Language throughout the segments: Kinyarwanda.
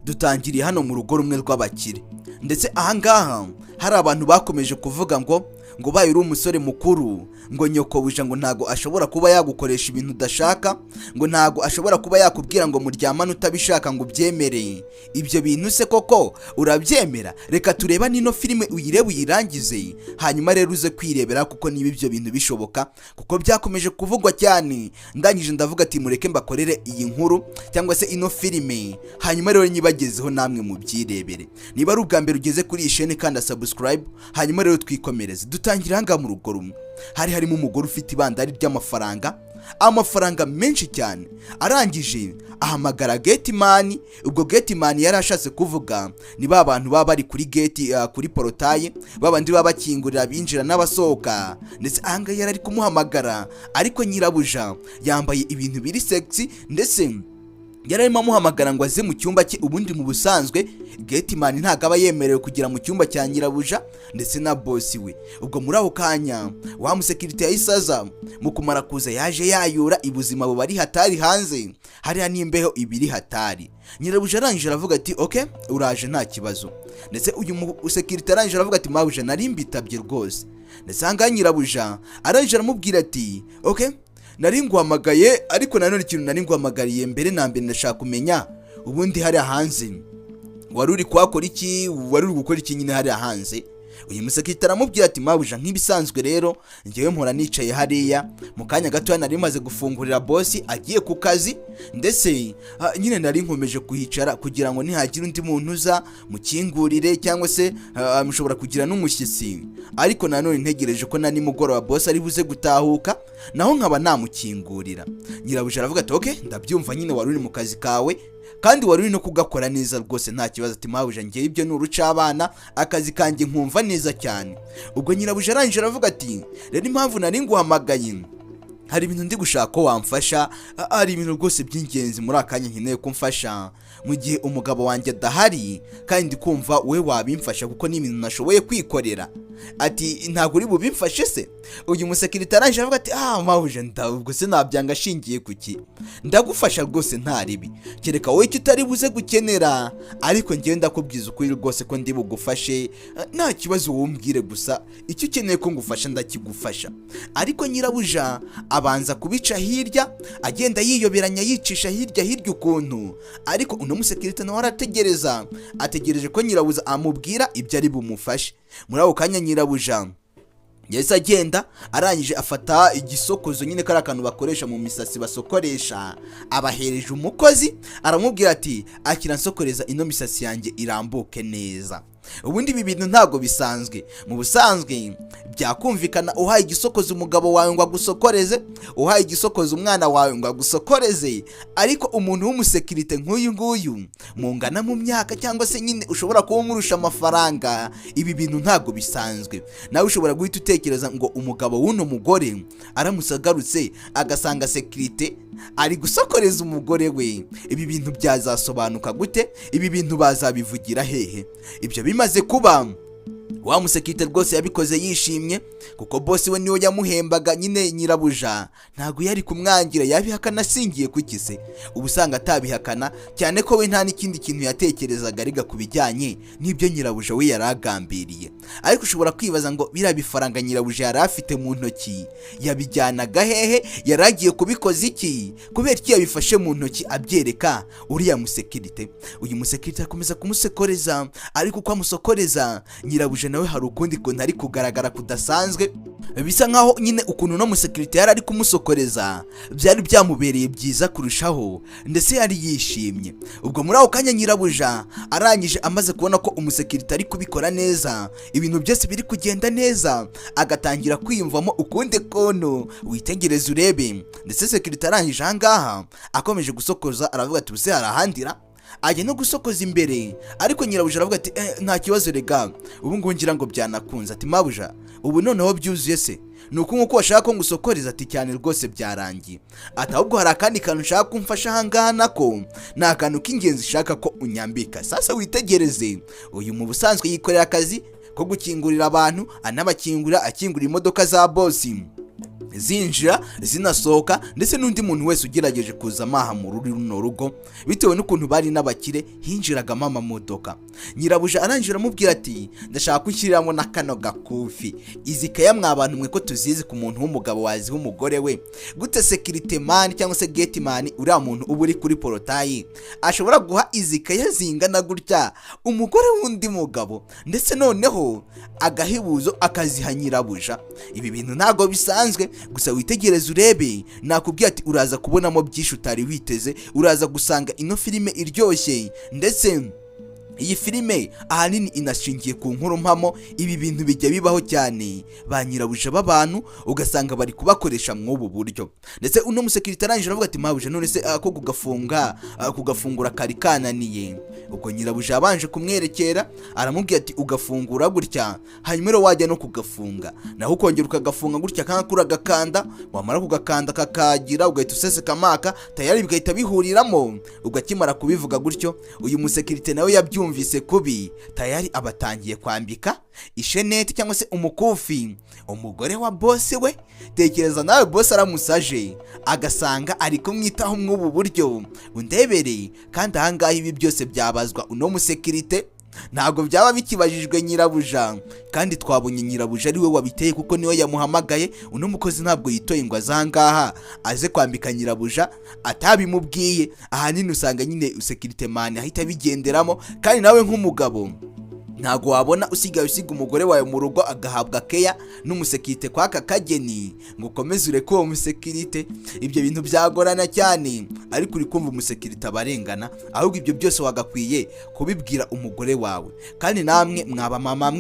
dutangiriye hano mu rugo rumwe rw'abakire, ndetse ahangaha hari abantu bakomeje kuvuga ngo baye uri umusore mukuru, ngo nyokobuja ngo ntago ashobora kuba yagukoresha ibintu udashaka, ngo ntago ashobora kuba yakubwira ngo muryamane utabishaka ngo ubyemere. Ibyo bintu se koko urabyemera? Reka tureba nino filime uyirebe uyirangize, hanyuma rero uze kwirebera kuko niba ibyo bintu bishoboka, kuko byakomeje kuvugwa cyane. Ndangije ndavuga ati mureke mbakorere iyi nkuru cyangwa se ino filime, hanyuma rero nyibagezeho namwe mubyirebere. Niba ari ubwa mbere ugeze kuri iyi chaîne kandi subscribe, hanyuma rero twikomereze. Dutangira hanga mu rugo rumwe. Harimo umugore ufite ibandari ry'amafaranga menshi cyane. Arangije ahamagara gateman. Ubwo gateman yari ashatse kuvuga ni ba bantu baba bari kuri gate, kuri porotaye, babandi baba bakingurira abinjira n'abasohoka. Ndetse ahanga yari ari kumuhamagara, ariko nyirabuja yambaye ibintu biri sexy, ndetse yararimo amuhamagara ngo aze mu cyumba cye. Ubundi mu busanzwe gateman ntago aba yemerewe kugera mu cyumba cya nyirabuja ndetse na boss we. Ubwo muri aho kanya wa musekirite yahisaza mu kumara kuza yaje yayura ibuzima bari hatari hanze, hariya n'imbeho ibiri hatari. Nyirabuja arangije aravuga ati okay uraje nta kibazo, ndetse uyu musekirite arangije aravuga ati mabuja nari mbitabye rwose. Ndetse hanga nyirabuja arangije aramubwira ati okay nari nguhamagaye, ariko nanone ikintu nari nguhamagariye mbere na mbere ndashaka kumenya ubundi hari hanze wari uri kwakora iki, wari uri gukora iki nyine hari hanze. Uyu musekirite aramubwira ati mabuja nk'ibisanzwe rero ngewe mpora nicaye hariya, mu kanya gato nari maze gufungurira boss agiye ku kazi, ndetse nyine nari nkomeje kuhicara kugira ngo nihagira undi muntu uza mukingurire, cyangwa se mushobora kugira n'umushyitsi, ariko nanone ntegereje ko na nimugoroba boss ari buze gutahuka naho nkaba namukingurira. Nyirabuja aravuga ati okay ndabyumva, nyine wari uri mu kazi kawe kandi wari uri no kugakora neza rwose nta kibazo. Ati mabuja ngiye ibyo n'uruca abana akazi kanjye nkumva neza cyane. Ubwo nyirabuja arangije aravuga ati rero impamvu nari nguhamagaye, hari ibintu ndi gushaka ko wamfasha, hari ibintu rwose by'ingenzi muri akanya nkeneye kumfasha mu gihe umugabo wanjye adahari, kandi kumva we wabimfasha kuko ni ibintu nashoboye kwikorera. Ati ntago uri bubimfashe se? Uyu musekirite arangije aravuga ati mabuja ndabwo se nabyanga ashingiye kuki, ndagufasha rwose nta ribi, kereka wowe icyo utari buze gukenera, ariko ngewe ndakubwiza ukuri rwose ko ndi bugufashe, nta kibazo wumbwire gusa icyo ukeneye ko ngufasha ndakigufasha. Ariko nyirabuja abanza kubica hirya, agenda yiyoberanya yicisha hirya ukuntu, ariko uno musekirite nawe arategereza, ategereje ko nyirabuja amubwira ibyo ari bumufashe. Muri ako kanya nyirabuja yahise agenda, arangije afata igisokozo nyine kari akantu bakoresha mu misatsi basokoresha, abahereje umukozi, aramubwira ati akira nsokoreza ino misatsi yanjye irambuke neza. Ubundi ibi bintu ntago bisanzwe. Mu busanzwe byakumvikana uhaye igisokozo umugabo wawe ngo agusokoreze, uhaye igisokozo umwana wawe ngo agusokoreze, ariko umuntu w'umusekirite nk'uyu nguyu mungana mu myaka cyangwa se nyine ushobora kuba umurusha amafaranga, ibi bintu ntago bisanzwe. Nawe ushobora guhita utekereza ngo umugabo w'uno mugore aramusagarutse agasanga sekirite ari gusokoreza umugore we, ibi bintu byazasobanuka gute? Ibi bintu bazabivugira hehe? Ibyo bimaze kuba, wa musekirite rwose yabikoze yishimye kuko boss we niyo yamuhembaga. Nyine nyirabuja ntago yari kumwangira, yabihakana asingiye kuki se? Ubusanga atabihakana cyane ko we nta n'ikindi kintu yatekerezaga ariga kubijyanye n'ibyo nyirabuja we yaragambiriye. Ariko ushobora kwibaza ngo bira bifaranga nyirabuja yari afite mu ntoki yabijyanaga hehe? Yaragiye kubikoza iki? Kubera iki yabifashe mu ntoki abyereka uriya musekirite? Uyu musekirite akomeza kumusekoreza, ariko uko amusokoreza nyirabuja nawe hari ukundi kuntu ari kugaragara kudasanzwe, bisa nkaho nyine ukuntu no musekirite yari ari kumusokoreza byari byamubereye byiza kurushaho, ndetse yari yishimye. Ubwo muri ako kanya nyirabuja arangije amaze kubona ko umusekirite ari kubikora neza, ibintu byose biri kugenda neza, agatangira kwiyumvamo ukundi kono. Witegereze urebe, ndetse sekirite arangije ahangaha akomeje gusokoza, aravuga ati buse harahandira, ajya no gusokoza imbere. Ariko nyirabuja aravuga ati nta kibazo rega, ubu ngubu ngira ngo byanakunze. Ati mabuja ubu noneho byuzuye se? Nuko nkuko washaka ko ngusokoreza? Ati cyane rwose byarangiye. Ati ahubwo hari akandi kantu nshaka kumfasha ahangaha, nako ni akantu k'ingenzi shaka ko unyambika. Sasa witegereze, uyu mu busanzwe yikorera akazi ko gukingurira abantu, anabakingurira, akingurira imodoka za boss. zinjira zinasohoka, ndetse n'undi muntu wese ugerageje kuza amaha mu runo rugo bitewe n'ukuntu bari n'abakire hinjiragamo amamodoka. Nyirabuja arangira amubwira ati ndashaka kunshiriramo na kano gakufi, izi kaya mwa bantu mwe ko tuzizi ku muntu w'umugabo wazi w'umugore we, gute security man cyangwa se gate man uriya muntu uba uri kuri porotayi ashobora guha izi kaya zingana gutya umugore w'undi mugabo, ndetse noneho agahibuzo akaziha Nyirabuja. Ibi bintu ntago bisanzwe, gusa witegereze urebe, nakubwiye ati uraza kubonamo byinshi utari witeze, uraza gusanga ino filime iryoshye, ndetse iyi filime ahanini inashingiye ku nkuru mpamo. Ibi bintu bijya bibaho cyane, ba Nyirabuja b'abantu ugasanga bari kubakoresha mw'ubu buryo. Ndetse uno musekirite arangije aravuga ati mabuja none se ako kugafungura kari kananiye. Ubwo Nyirabuja yabanje kumwerekera aramubwira ati ugafungura gutya, hanyuma rero wajya no kugafunga, naho ukongera ukagafunga gutya kankura gakanda, wamara kugakanda kakagira ugahita useseka amaka tayari bigahita bihuriramo. Ugakimara kubivuga gutyo, uyu musekirite nawe yabyumvise kubi, tayari abatangiye kwambika isheneti cyangwa se umukufi umugore wa boss we. Tekereza nawe boss aramusaje agasanga ari kumwitaho mw'ubu buryo, undebere. Kandi ahangaha ibi byose byabazwa uno musekirite, ntago byaba bikibajijwe Nyirabuja, kandi twabonye Nyirabuja ari we wabiteye kuko niwe yamuhamagaye. Uno mukozi ntabwo yitoye ngo azangaha aze kwambika Nyirabuja atabimubwiye. Ahanini usanga nyine security man ahita bigenderamo, kandi nawe nk'umugabo ntago wabona usigaye umugore wawe mu rugo agahabwa keya n'umusekirite kwaka kageni ngo ukomeze ureke uwo musekirite. Ibyo bintu byagorana cyane, ariko uri kumva umusekirite abarengana, ahubwo ibyo byose wagakwiye kubibwira umugore wawe. Kandi namwe mwaba mama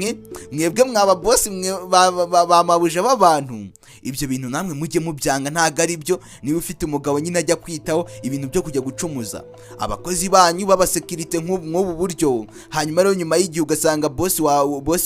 mwebwe mwaba boss ba mabuja b'abantu, ibyo bintu namwe mujye mubyanga, ntago ari byo. Niba ufite umugabo nyine ajya kwitaho ibintu byo kujya gucumuza abakozi banyu b'abasekirite nk'ubu buryo, hanyuma rero nyuma y'igihe ugasanga boss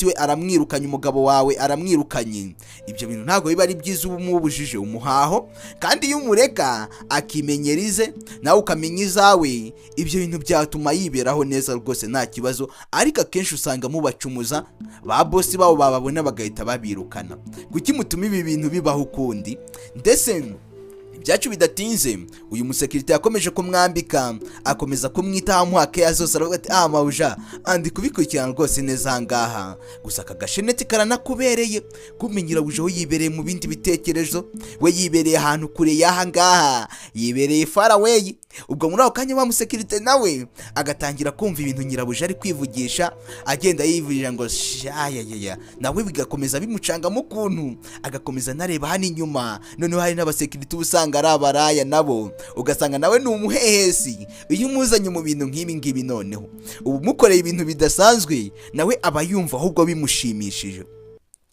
we aramwirukanye, umugabo wawe aramwirukanye, ibyo bintu ntago biba ari byiza. ubu mubujije umuhaho, kandi iyo umureka akimenyerize nawe ukamenya izawe, ibyo bintu byatuma yiberaho neza rwose nta kibazo. Ariko akenshi usanga mubacumuza, ba boss babo bababona bagahita babirukana. Kuki mutuma ibi bintu bibaho ukundi? Ndetse byacu bidatinze uyu musekirite yakomeje kumwambika, akomeza kumwitaho amuha keya zose. Aravuga ati mabuja andi kubikurikirana rwose neza ngaha, gusa aka gasheneti karanakubereye. Kumenyera buje yibereye mu bindi bitekerezo, we yibereye ahantu kure y'aha ngaha, yibereye far away. Ubwo muri ako kanya wa musekirite nawe agatangira kumva ibintu Nyirabuja ari kwivugisha, agenda yivugira ngo shayaya, nawe bigakomeza bimucanga mu kuntu, agakomeza nareba hano inyuma. Noneho hari n'abasekirite ubusanga ari abaraya nabo, ugasanga nawe ni umuhehesi. Iyo umuzanye mu bintu nk'ibi ngibi, noneho ubu mukoreye ibintu bidasanzwe, nawe aba yumva ahubwo bimushimishije.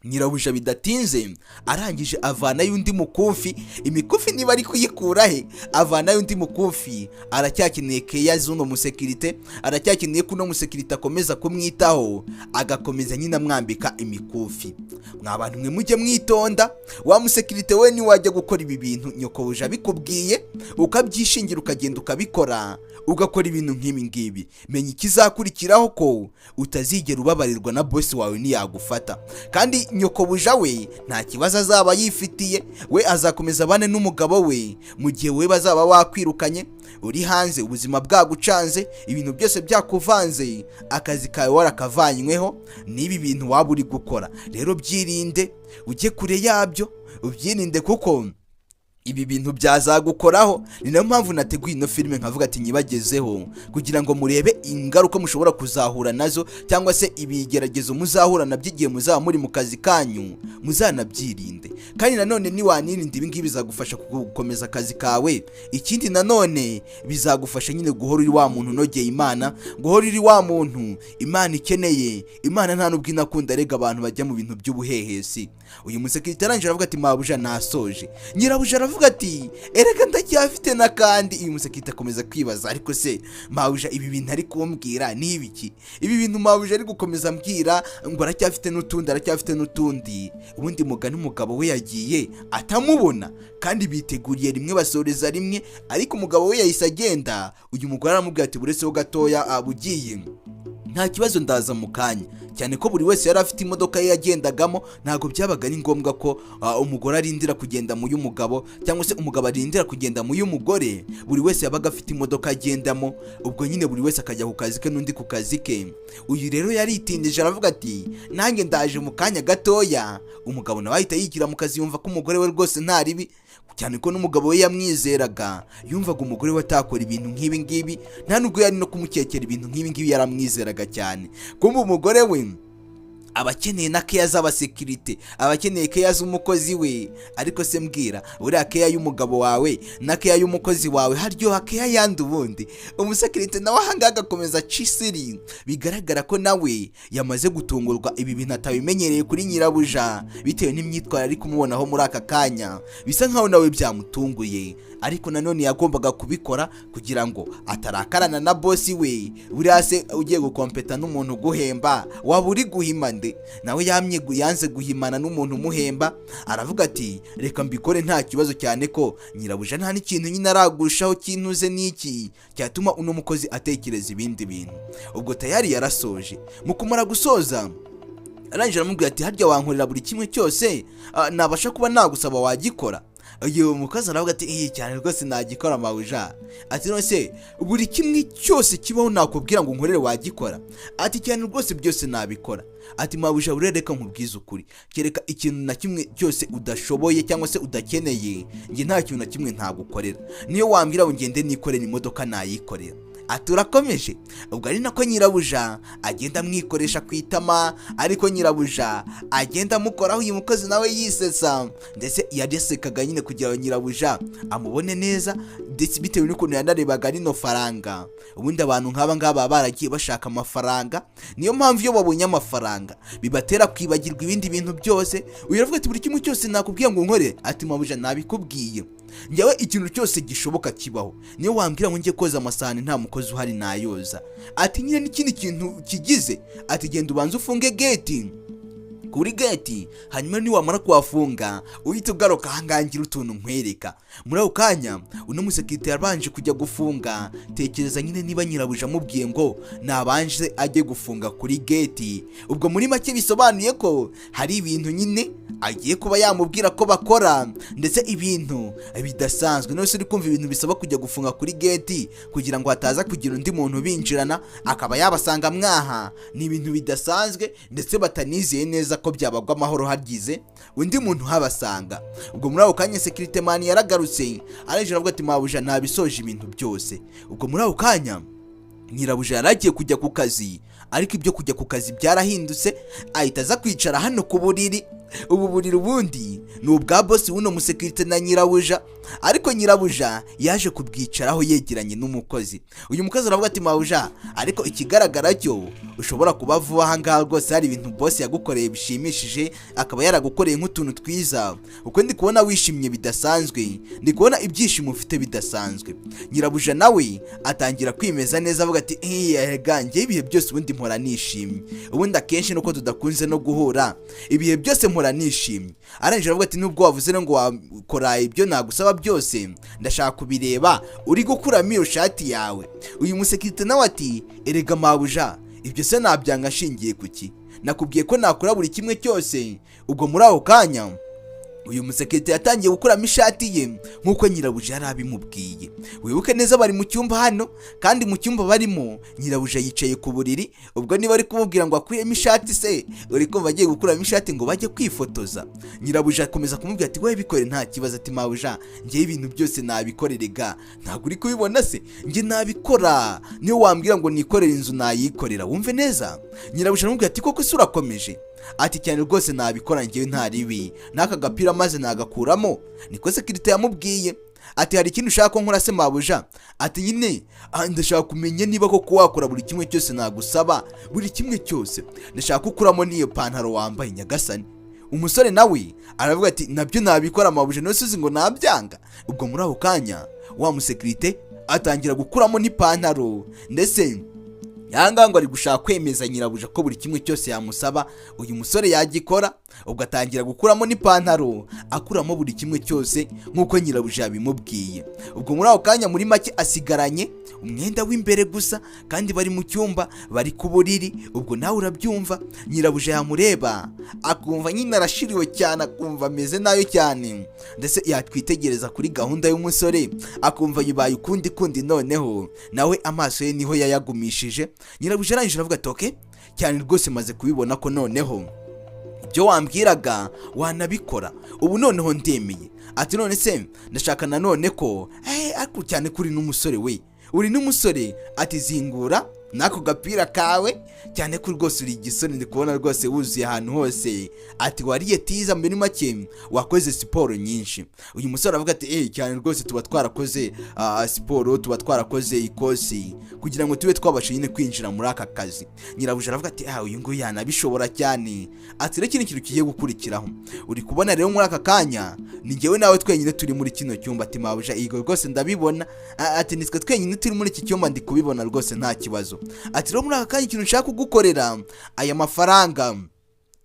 Nyirabuja bidatinze arangije avana y'undi mukufi, imikufi niba ari kuyikura he, avana y'undi mukufi. Aracyakeneye keya z'uno musekirite, aracyakeneye ko uno musekirite akomeza kumwitaho, agakomeza nyine amwambika imikufi. Mwabantu mwe mujye mwitonda, wa musekirite we ni wajya gukora ibi bintu nyokobuja bikubwiye ukabyishingira ukagenda ukabikora, ugakora ibintu nk'ibi ngibi, menya ikizakurikiraho ko utazigera ubabarirwa na boss wawe niyagufata. Kandi nyokobuja we nta kibazo azaba yifitiye, we azakomeza abane n'umugabo we mu gihe we bazaba wakwirukanye, uri hanze, ubuzima bwagucanze, ibintu byose byakuvanze, akazi kawe warakavanyweho n'ibi bintu waba uri gukora. Rero byirinde, ujye kure yabyo, ubyirinde kuko ibi bintu byazagukoraho. Ni nayo mpamvu nateguye ino filime nkavuga ati nyibagezeho, kugira ngo murebe ingaruka mushobora kuzahura nazo, cyangwa se ibigeragezo muzahura nabyo igihe muzaba muri mu kazi kanyu, muzanabyirinde. Kandi nanone niwanirinda ibi ngibi bizagufasha gukomeza akazi kawe. Ikindi nanone bizagufasha nyine guhora uri wa muntu unogeye Imana, guhora uri wa muntu Imana ikeneye. Imana nta nubwo inakunda rega abantu bajya mu bintu by'ubuhehesi. Uyu musekirite arangije aravuga ati mabuja nasoje. Nyirabuja aravuga ati erega ndacyafite nakandi. Uyu musekirite akomeza kwibaza, ariko se mabuja ibi bintu ari kumbwira ni ibiki? Ibi bintu mabuja ari gukomeza ambwira ngo aracyafite n'utundi. Ubundi mugani umugabo we yagiye atamubona, kandi biteguriye rimwe basoreza rimwe, ariko umugabo we yahise agenda. Uyu mugore aramubwira ati buretse ho gatoya abugiye, nta kibazo ndaza mu kanya, cyane ko buri wese yari afite imodoka ye yagendagamo. Ntago byabaga ari ngombwa ko umugore arindira kugenda mu y'umugabo cyangwa se umugabo arindira kugenda mu y'umugore. Buri wese yabaga afite imodoka agendamo, ubwo nyine buri wese akajya ku kazi ke n'undi ku kazi ke. Uyu rero yaritindije aravuga ati nanjye ndaje mu kanya gatoya. Umugabo nawe ahita yigira mu kazi, yumva ko umugore we rwose nta ribi, cyane ko n'umugabo we yamwizeraga. Yumvaga umugore we atakora ibintu nk'ibi ngibi, nta nubwo yari no kumukekera ibintu nk'ibi ngibi, yaramwizeraga cyane. Kumbe umugore we abakeneye na keya z'abasekirite, abakeneye keya z'umukozi we. Ariko se mbwira, uriya keya y'umugabo wawe na keya y'umukozi wawe haryoha keya yandi ubundi? Umusekirite nawe ahangaha agakomeza cisiri. Bigaragara ko nawe yamaze gutungurwa, ibi bintu atabimenyereye kuri nyirabuja, bitewe n'imyitwarire ari kumubonaho muri aka kanya. Bisa nkaho nawe byamutunguye, ariko nanone yagombaga kubikora kugira ngo atarakarana na bosi we. Buriya se ugiye gukompeta n'umuntu guhemba, waba uri guhima nde? Nawe yanze guhimana n'umuntu umuhemba, aravuga ati reka mbikore nta kibazo, cyane ko nyirabuja nta n'ikintu nyine aragushaho kintuze n'iki cyatuma uno mukozi atekereza ibindi bintu. Ubwo tayari yarasoje. Mu kumara gusoza arangije aramubwira ati harya wankorera buri kimwe cyose nabasha kuba nagusaba wagikora? Uyu mukozi aravuga ati cyane rwose nagikora mabuja. Ati none se buri kimwe cyose kibaho nakubwira ngo nkorere wagikora? Ati cyane rwose byose nabikora. Ati mabuja urereka nkubwiza ukuri, kereka ikintu na kimwe cyose udashoboye cyangwa se udakeneye, nge nta kintu na kimwe ntagukorera. Niyo wambwira ngo ngende nikorera imodoka nayikorera. Aturakomeje. Ubwo ari nako nyirabuja agenda amwikoresha ku itama, ariko nyirabuja agenda amukoraho. Uyu mukozi nawe yisetsa, ndetse yadesekaga nyine kugira ngo nyirabuja amubone neza, ndetse bitewe n'ukuntu yanarebaga rino faranga. Ubundi abantu nk'aba ngaba baragiye bashaka amafaranga, niyo mpamvu iyo babonye amafaranga bibatera kwibagirwa ibindi bintu byose. Uyu aravuga ati buri kimwe cyose nakubwiye ngo nkore. Ati mabuja nabikubwiye, njyewe ikintu cyose gishoboka kibaho. Niyo wambwira ngo njye koza amasahani nta mukozi uhari nayoza. Ati nyine n'ikindi kintu kigize, ati genda ubanze ufunge gate, kuri gate, hanyuma niwamara kuhafunga uhita ugaruka ahangangira utuntu nkwereka. Muri ako kanya uno musekirite yabanje kujya gufunga. Tekereza nyine niba nyirabuja amubwiye ngo nabanje ajye gufunga kuri gate, ubwo muri make bisobanuye ko hari ibintu nyine agiye kuba yamubwira ko bakora, ndetse ibintu bidasanzwe. None se uri kumva ibintu bisaba kujya gufunga kuri gate kugira ngo hataza kugira undi muntu binjirana akaba yabasanga mwaha, ni ibintu bidasanzwe, ndetse batanizeye neza ko byabagwa amahoro hagize undi muntu habasanga. Ubwo muri ako kanya sekirite mani yaragarutse, arangije aravuga ati mabuja nabisoje ibintu byose. Ubwo muri ako kanya nyirabuja yaragiye kujya ku kazi, ariko ibyo kujya ku kazi byarahindutse, ahita aza kwicara hano ku buriri. Ubu buriri ubundi ni ubwa bosi w'uno musekirite na nyirabuja, ariko nyirabuja yaje kubwicaraho yegeranye n'umukozi. Uyu mukozi aravuga ati mabuja, ariko ikigaragara cyo ushobora kuba vuba ahangaha rwose hari ibintu bosi yagukoreye bishimishije, akaba yaragukoreye nk'utuntu twiza, uko ndi kubona wishimye bidasanzwe, ndi kubona ibyishimo ufite bidasanzwe. Nyirabuja nawe atangira kwimeza neza avuga ati njye ibihe byose ubundi mpora nishimye, ubundi akenshi nuko tudakunze no guhura, ibihe byose mpora nishimye. Arangije aravuga ati nubwo wavuze ngo wakora ibyo nagusaba byose, ndashaka kubireba uri gukuramo iyo shati yawe. Uyu musekirite nawe ati erega mabuja, ibyo se nabyanga ashingiye kuki? Nakubwiye ko nakora buri kimwe cyose. Ubwo muri ako kanya uyu musekirite yatangiye gukuramo ishati ye nk'uko nyirabuja yari abimubwiye. Wibuke neza bari mu cyumba hano, kandi mu cyumba barimo nyirabuja yicaye ku buriri. Ubwo niba ari kumubwira ngo akuyemo ishati se, uri kumva agiye gukuramo ishati ngo bajye kwifotoza. Nyirabuja akomeza kumubwira ati we bikore nta kibazo. Ati mabuja njye ibintu byose nabikorerega, ntabwo uri kubibona se? Njye nabikora, niyo wambwira ngo nikorere inzu nayikorera, wumve neza. Nyirabuja aramubwira ati koko se urakomeje? Ati cyane rwose nabikora njyewe nta ribi, n'aka gapira maze nagakuramo. Niko sekirite yamubwiye. Ati hari ikintu ushaka ko nkora se mabuja? Ati nyine ndashaka kumenya niba koko wakora buri kimwe cyose nagusaba, buri kimwe cyose. Ndashaka ukuramo n'iyo pantaro wambaye nyagasani. Umusore nawe aravuga ati nabyo nabikora mabuja, none uzi ngo nabyanga? Ubwo muri ako kanya wa musekirite atangira gukuramo n'ipantaro, ndetse yangango ari gushaka kwemeza nyirabuja ko buri kimwe cyose yamusaba uyu musore yagikora. ubwo atangira gukuramo n'ipantaro, akuramo buri kimwe cyose nk'uko nyirabuja yabimubwiye. Ubwo muri ako kanya muri make asigaranye umwenda w'imbere gusa, kandi bari mu cyumba bari ku buriri. Ubwo nawe urabyumva, nyirabuja yamureba akumva nyine arashiriwe cyane, akumva ameze nayo cyane, ndetse yatwitegereza kuri gahunda y'umusore akumva yubaye ukundi kundi. Noneho nawe amaso ye niho yayagumishije. Nyirabuja arangije aravuga ati okay, cyane rwose maze kubibona ko noneho ibyo wambwiraga wanabikora, ubu noneho ndemeye. Ati none se ndashaka nanone ko ariko cyane kuri n'umusore we, uri n'umusore. Ati zingura nako gapira kawe, cyane ko rwose uri igisore, ndi kubona rwose wuzuye ahantu hose. Ati wariye tiza mbere make, wakoze siporo nyinshi. Uyu musore avuga ati cyane rwose tuba twarakoze siporo, tuba twarakoze ikosi kugira ngo tube twabasha nyine kwinjira muri aka kazi. Nyirabuja aravuga ati uyu nguyu yanabishobora cyane. Ati rero kintu kigiye gukurikiraho, uri kubona rero muri aka kanya ni njyewe nawe twenyine turi muri kino cyumba. Ati mabuja igo rwose ndabibona. Ati nitwe twenyine turi muri iki cyumba, ndi kubibona rwose nta kibazo. Ati rero muri aka kanya ikintu nshaka kugukorera, aya mafaranga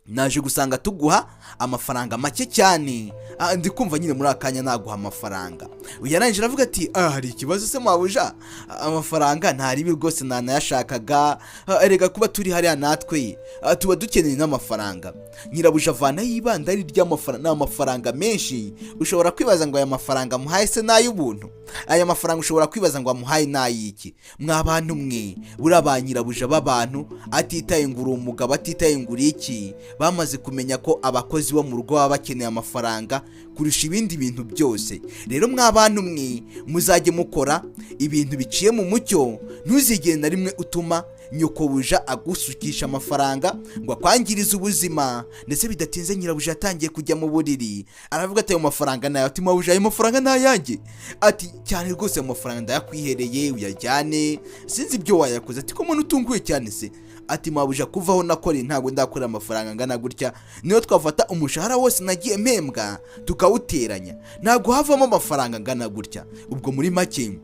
naje gusanga tuguha amafaranga make cyane. Ndi kumva nyine muri akanya naguha amafaranga. Uyananje aravuga ati hari ikibazo se mabuja, amafaranga ntari rwose nanayashakaga, erega kuba turi hariya natwe tuba dukeneye n'amafaranga. Nyirabuja avana y'ibandari ry'amafaranga, n'amafaranga menshi. Ushobora kwibaza ngo aya mafaranga muhaye se n'ay'ubuntu? Aya mafaranga ushobora kwibaza ngo amuhaye n'ayiki? Mwabantu mwe buri abanyirabuja b'abantu, atitaye ngo uri umugabo, atitaye ngo uri iki, bamaze kumenya ko abakozi bo mu rugo baba bakeneye amafaranga kurusha ibindi bintu byose. Rero mwabantu mwe muzajye mukora ibintu biciye mu mucyo, ntuzigere na rimwe utuma nyokobuja agusukisha amafaranga ngo akwangirize ubuzima. Ndetse bidatinze nyirabuja yatangiye kujya mu buriri, aravuga ati ayo mafaranga nayo. Ati mabuja ayo mafaranga nayanjye? Ati cyane rwose ayo mafaranga ndayakwihereye, uyajyane, sinzi ibyo wayakoze. Ati ko umuntu utunguye cyane se? Ati mabuja kuvaho nakoreye ntabwo ndakora amafaranga angana gutya, niyo twafata umushahara wose nagiye mpembwa tukawuteranya ntabwo havamo amafaranga angana gutya. Ubwo muri make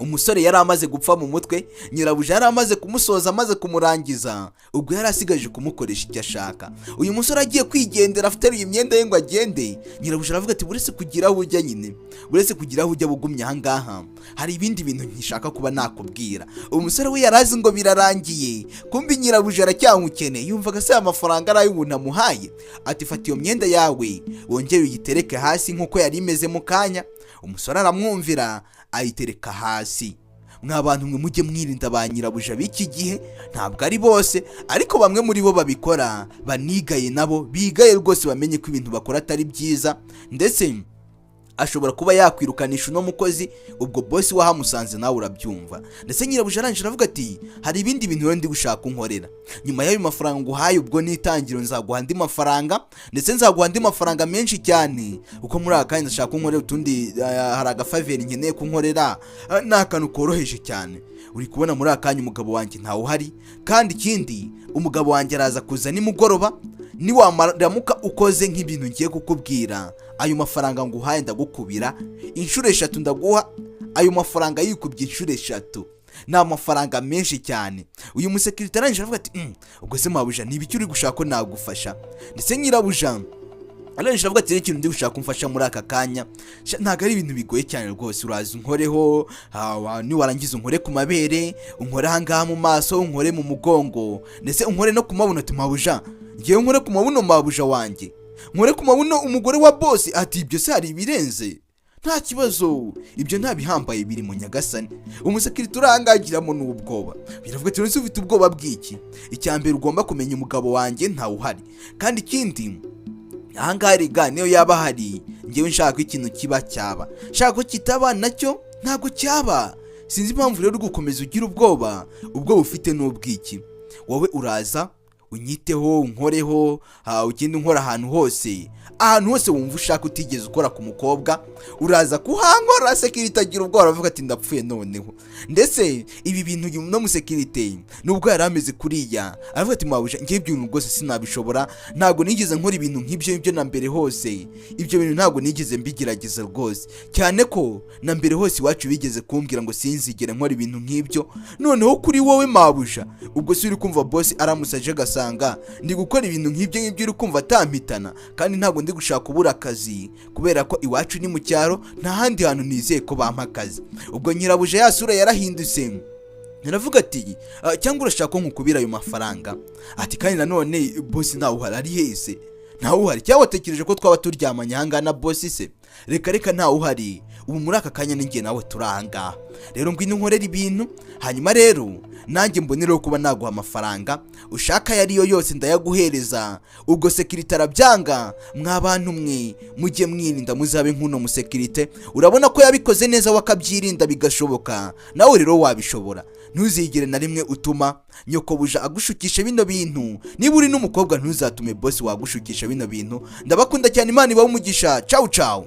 umusore yari amaze gupfa mu mutwe, nyirabuja yari amaze kumusoza, amaze kumurangiza. Ubwo yari asigaje kumukoresha icyo ashaka. Uyu musore agiye kwigendera, afite imyenda ye ngo agende. Nyirabuja aravuga ati buretse kugira aho ujya nyine, buretse kugira aho ujya bugumye aha ngaha, hari ibindi bintu ntishaka kuba nakubwira. Umusore we yarazi ngo birarangiye, kumbi nyirabuja aracyamukeneye. Yumvaga se amafaranga ari ay'ubuntu amuhaye. Ati fata iyo myenda yawe wongere uyitereke hasi nk'uko yari imeze mu kanya. Umusore aramwumvira, ayitereka hasi. Mwabantu mwe mujye mwirinda ba nyirabuja b'iki gihe, ntabwo ari bose, ariko bamwe muri bo babikora, banigaye nabo bigaye rwose, bamenye ko ibintu bakora atari byiza, ndetse ashobora kuba yakwirukanisha uno mukozi. Ubwo boss wahamusanze nawe urabyumva. Ndetse nyirabuja arangije aravuga ati hari ibindi bintu rero ndi gushaka unkorera. Nyuma y'ayo mafaranga nguhaye, ubwo nitangiro nzaguha andi mafaranga, ndetse nzaguha andi mafaranga menshi cyane, uko muri aka kanya ndashaka unkorera utundi, hari agafaveri nkeneye kunkorera, ni akantu koroheje cyane. Uri kubona muri aka kanya umugabo wanjye ntawe uhari, kandi ikindi umugabo wanjye araza kuza nimugoroba. Niwamaramuka ukoze nk'ibintu ngiye kukubwira, ayo mafaranga nguhaye ndagukubira inshuro 3. ndaguha ayo mafaranga yikubye inshuro 3. ni amafaranga menshi cyane. Uyu musekirite arangije aravuga ati ubwo se mabuja nibiki uri gushaka ko nagufasha? Ndetse nyirabuja arangije aravuga ati ikintu ndi gushaka kumfasha muri aka kanya ntago ari ibintu bigoye cyane rwose, uraza unkoreho, ni warangiza unkore ku mabere, unkore ahangaha mu maso, unkore mu mugongo, ndetse unkore no ku mabuno. Ati mabuja ngiye nkore ku mabuno mabuja wanjye, nkore ku mabuno umugore wa boss? Ati ibyo se hari ibirenze? Nta kibazo, ibyo nta bihambaye biri mu nyagasani. Umusekirite urangagiramo n'ubwoba, biravuga ati none ufite ubwoba bw'iki? Icyambere ugomba kumenya umugabo wanjye ntawe uhari, kandi ikindi ahangaha rega niyo yaba hari, ngewe nshaka ikintu kiba cyaba, nshaka ko kitaba nacyo ntago cyaba. Sinzi impamvu rero gukomeza ugira ubwoba ufite n'ubwiki. Wowe uraza unyiteho, unkoreho, ugende unkora ahantu hose wumva ushaka utigeze ukora ku mukobwa, uraza kuhankora. Sekirite agira ubwoba, aravuga ati ndapfuye noneho. Ndetse ibi bintu no musekirite nubwo yari ameze kuriya, aravuga ati mabuja ngiye ibyo bintu rwose sinabishobora, ntago nigeze nkora ibintu nk'ibyo na mbere hose, ibyo bintu ntago nigeze mbigerageza rwose, cyane ko na mbere hose iwacu bigeze kumbwira ngo sinzigere nkora ibintu nk'ibyo. Noneho kuri wowe mabuja, ubwo si uri kumva boss aramusaje gasa ugasanga ndi gukora ibintu nk'ibyo uri kumva atampitana, kandi ntabwo ndi gushaka kubura akazi kubera ko iwacu ni mu cyaro, nta handi hantu nizeye ko bampa akazi. Ubwo nyirabuja ya sura yarahindutse, naravuga ati cyangwa urashaka ko nkukubira ayo mafaranga? Ati kandi nanone boss ntawe uhari. Ari hese? Ntawe uhari? Cyangwa watekereje ko twaba turyamanye ahangaha na boss se? Reka ntawe uhari, ubu muri aka kanya ninjye nawe turanga. Rero ngwino nkorera ibintu, hanyuma rero nanjye mbonereho kuba naguha amafaranga ushaka yariyo yose ndayaguhereza. Ubwo security arabyanga, mwabantu mwe mujye mwirinda muzabe nkuno mu security. Urabona ko yabikoze neza wakabyirinda bigashoboka, nawe rero wabishobora. Ntuzigere na rimwe utuma nyokobuja agushukisha bino bintu. Niba uri n'umukobwa ntuzatume boss wagushukisha bino bintu. Ndabakunda cyane, Imana ibahe umugisha. Ciao ciao.